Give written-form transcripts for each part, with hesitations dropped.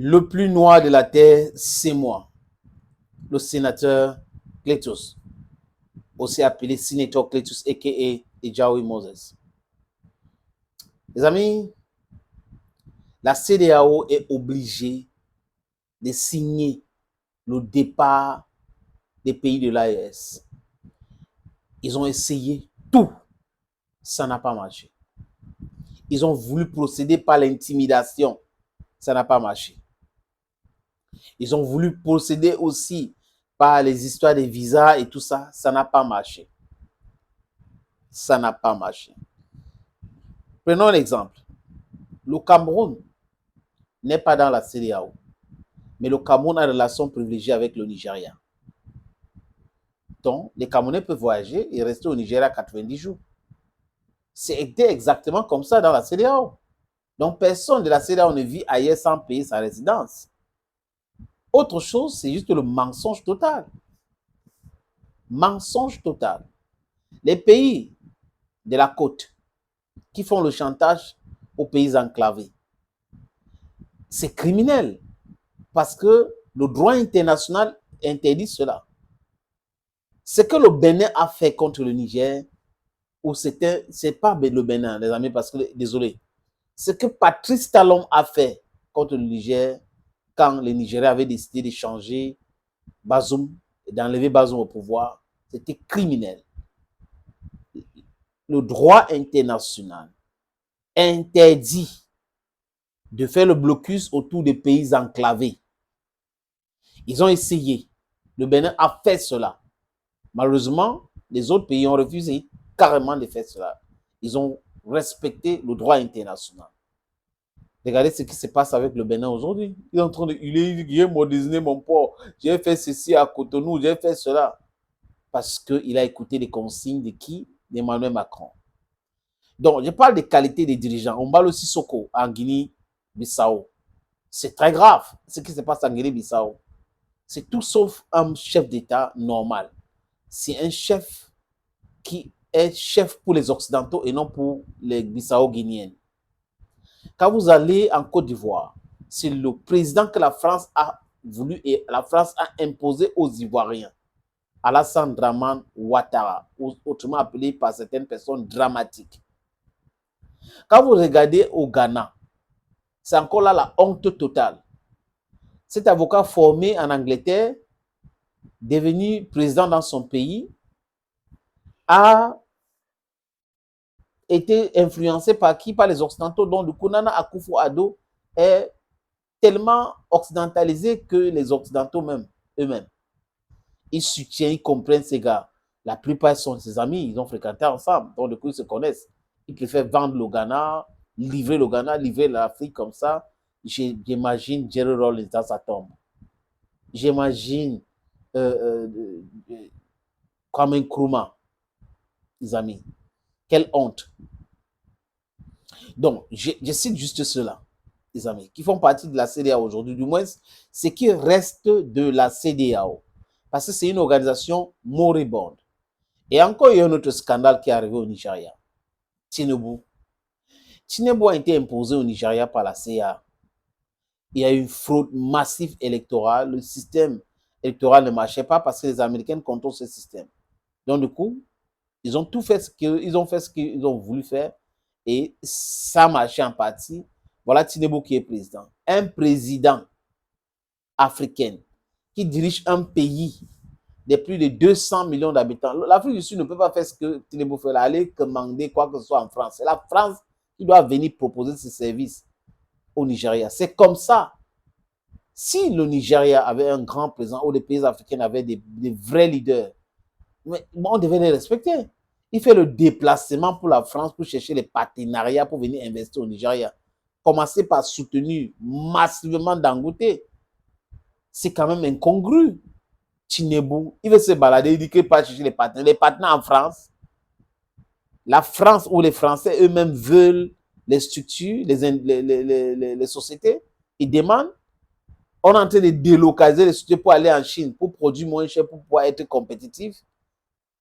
Le plus noir de la terre, c'est moi, le sénateur Cletus, aussi appelé Senator Cletus, a.k.a. Ejawi Moses. Les amis, la CEDEAO est obligée de signer le départ des pays de l'AES. Ils ont essayé tout, ça n'a pas marché. Ils ont voulu procéder par l'intimidation, ça n'a pas marché. Ils ont voulu procéder aussi par les histoires des visas et tout ça, ça n'a pas marché. Ça n'a pas marché. Prenons l'exemple. Le Cameroun n'est pas dans la CEDEAO, mais le Cameroun a une relation privilégiée avec le Nigeria. Donc, les Camerounais peuvent voyager et rester au Nigeria 90 jours. C'était exactement comme ça dans la CEDEAO. Donc, personne de la CEDEAO ne vit ailleurs sans payer sa résidence. Autre chose, c'est juste le mensonge total. Mensonge total. Les pays de la côte qui font le chantage aux pays enclavés, c'est criminel parce que le droit international interdit cela. Ce que le Bénin a fait contre le Niger, ou c'est pas le Bénin, les amis, parce que, désolé, ce que Patrice Talon a fait contre le Niger, quand les Nigériens avaient décidé de changer Bazoum, d'enlever Bazoum au pouvoir, c'était criminel. Le droit international interdit de faire le blocus autour des pays enclavés. Ils ont essayé. Le Bénin a fait cela. Malheureusement, les autres pays ont refusé carrément de faire cela. Ils ont respecté le droit international. Regardez ce qui se passe avec le Bénin aujourd'hui. Il est en train de hurler, j'ai modernisé mon port, j'ai fait ceci à Cotonou, j'ai fait cela. Parce qu'il a écouté les consignes de qui? D'Emmanuel Macron. Donc, je parle des qualités des dirigeants. On parle aussi Sissoko en Guinée-Bissau. C'est très grave ce qui se passe en Guinée-Bissau. C'est tout sauf un chef d'État normal. C'est un chef qui est chef pour les Occidentaux et non pour les Bissau-Guinéennes. Quand vous allez en Côte d'Ivoire, c'est le président que la France a voulu et la France a imposé aux Ivoiriens. Alassane Dramane Ouattara, autrement appelé par certaines personnes dramatique. Quand vous regardez au Ghana, c'est encore là la honte totale. Cet avocat formé en Angleterre, devenu président dans son pays, a été influencé par qui? Par les Occidentaux, dont le Nana Akufo-Addo est tellement occidentalisé que les Occidentaux eux-mêmes, ils soutiennent, ils comprennent ces gars. La plupart sont ses amis, ils ont fréquenté ensemble, donc du coup ils se connaissent. Ils préfèrent vendre le Ghana, livrer l'Afrique comme ça. J'imagine Jerry Rawlings dans sa tombe. J'imagine Kwame Nkrumah, les amis. Quelle honte. Donc, je cite juste cela, les amis, qui font partie de la CEDEAO aujourd'hui, du moins, ce qui reste de la CEDEAO. Parce que c'est une organisation moribonde. Et encore, il y a un autre scandale qui est arrivé au Nigeria. Tinubu. Tinubu a été imposé au Nigeria par la CIA. Il y a eu une fraude massive électorale. Le système électoral ne marchait pas parce que les Américains contrôlent ce système. Donc, du coup, ils ont tout fait ils ont fait ce qu'ils ont voulu faire et ça a marché en partie. Voilà Tinubu qui est président. Un président africain qui dirige un pays de plus de 200 millions d'habitants. L'Afrique du Sud ne peut pas faire ce que Tinubu fait là, aller commander quoi que ce soit en France. C'est la France qui doit venir proposer ses services au Nigeria. C'est comme ça. Si le Nigeria avait un grand président ou les pays africains avaient des vrais leaders, mais on devait les respecter. Il fait le déplacement pour la France pour chercher les partenariats pour venir investir au Nigeria. Commencer par soutenir massivement Dangote. C'est quand même incongru. Tinubu, il veut se balader, il dit qu'il ne peut pas chercher les partenaires. Les partenaires en France, la France ou les Français eux-mêmes veulent les structures, les sociétés. Ils demandent. On est en train de délocaliser les sociétés pour aller en Chine, pour produire moins cher, pour pouvoir être compétitif.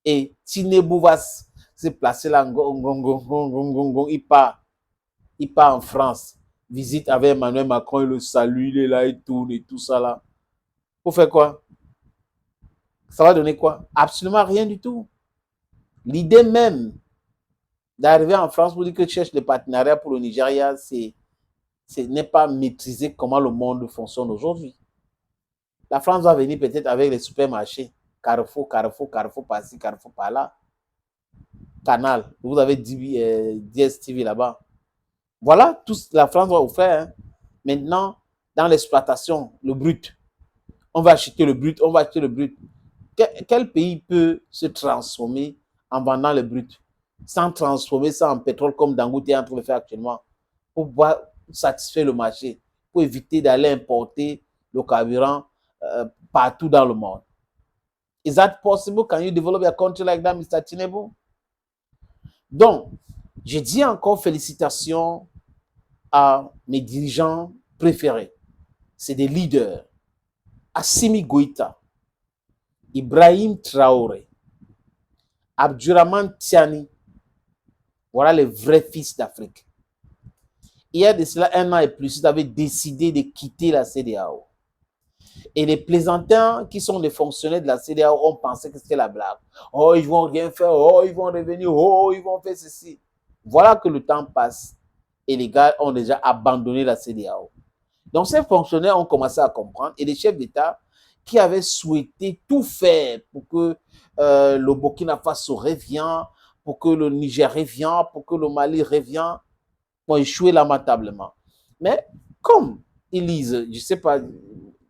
Et Tinubu va se placer là, il part en France, visite avec Emmanuel Macron, il le salue, il est là, il tourne et tout ça là. Pour faire quoi? Ça va donner quoi? Absolument rien du tout. L'idée même d'arriver en France pour dire que tu cherches des partenariats pour le Nigeria, ce n'est pas maîtriser comment le monde fonctionne aujourd'hui. La France va venir peut-être avec les supermarchés. Carrefour, Carrefour, Carrefour par-ci, Carrefour par-là. Canal. Vous avez DSTV là-bas. Voilà tout ce que la France va vous faire. Hein. Maintenant, dans l'exploitation, le brut. On va acheter le brut, on va acheter le brut. Quel pays peut se transformer en vendant le brut sans transformer ça en pétrole comme Dangote est en train de faire actuellement pour pouvoir satisfaire le marché, pour éviter d'aller importer le carburant partout dans le monde? Is that possible? Can you develop a country like that, Mr. Tinubu? Donc, je dis encore félicitations à mes dirigeants préférés. C'est des leaders. Assimi Goïta, Ibrahim Traoré, Abdurrahman Tiani. Voilà les vrais fils d'Afrique. Il y a de cela 1 an et plus, ils avaient décidé de quitter la CEDEAO. Et les plaisantins qui sont des fonctionnaires de la CEDEAO ont pensé que c'était la blague. Oh, ils vont rien faire. Oh, ils vont revenir. Oh, ils vont faire ceci. Voilà que le temps passe et les gars ont déjà abandonné la CEDEAO. Donc, ces fonctionnaires ont commencé à comprendre et les chefs d'État qui avaient souhaité tout faire pour que le Burkina Faso revienne, pour que le Niger revienne, pour que le Mali revienne, ont échoué lamentablement. Mais comme ils lisent, je ne sais pas,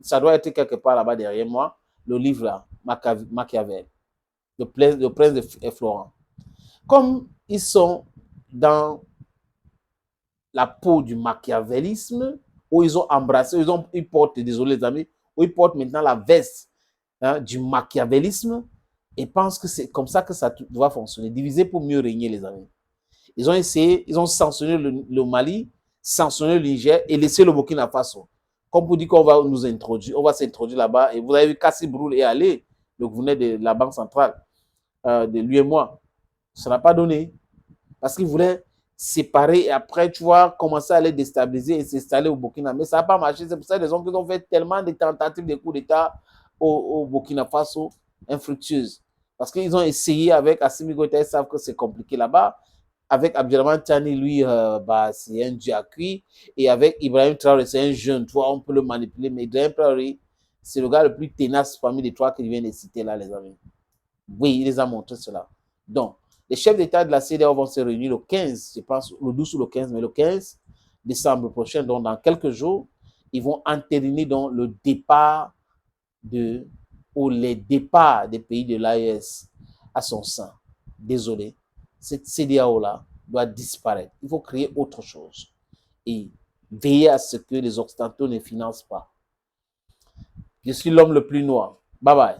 ça doit être quelque part là-bas derrière moi, le livre là, Machiavel, le prince de Florent. Comme ils sont dans la peau du machiavélisme, où ils ont embrassé, ils portent, désolé les amis, où ils portent maintenant la veste du machiavélisme et pensent que c'est comme ça que ça doit fonctionner. Diviser pour mieux régner, les amis. Ils ont essayé, ils ont sanctionné le Mali, sanctionné le Niger et laissé le Burkina Faso. Comme pour dire qu'on va nous introduire, on va s'introduire là-bas. Et vous avez vu Kassi Broul est allé, le gouverneur de la Banque centrale, de lui et moi. Ça n'a pas donné. Parce qu'il voulait séparer et après, tu vois, commencer à les déstabiliser et s'installer au Burkina. Mais ça n'a pas marché. C'est pour ça qu'ils ont fait tellement de tentatives de coup d'État au Burkina Faso infructueuses. Parce qu'ils ont essayé avec Assimi Goïta, ils savent que c'est compliqué là-bas. Avec Abdelrahman Tani, lui, c'est un dieu à cuire. Et avec Ibrahim Traoré, c'est un jeune, tu vois, on peut le manipuler. Mais Ibrahim Traoré, c'est le gars le plus tenace parmi les trois que je viens de citer là, les amis. Oui, il les a montré cela. Donc, les chefs d'État de la CEDEAO vont se réunir le 15, je pense, le 12 ou le 15, mais le 15 décembre prochain, donc dans quelques jours, ils vont entériner donc le départ ou les départs des pays de l'AES à son sein. Désolé, cette CEDEAO-là doit disparaître. Il faut créer autre chose et veiller à ce que les Occidentaux ne financent pas. Je suis l'homme le plus noir. Bye bye.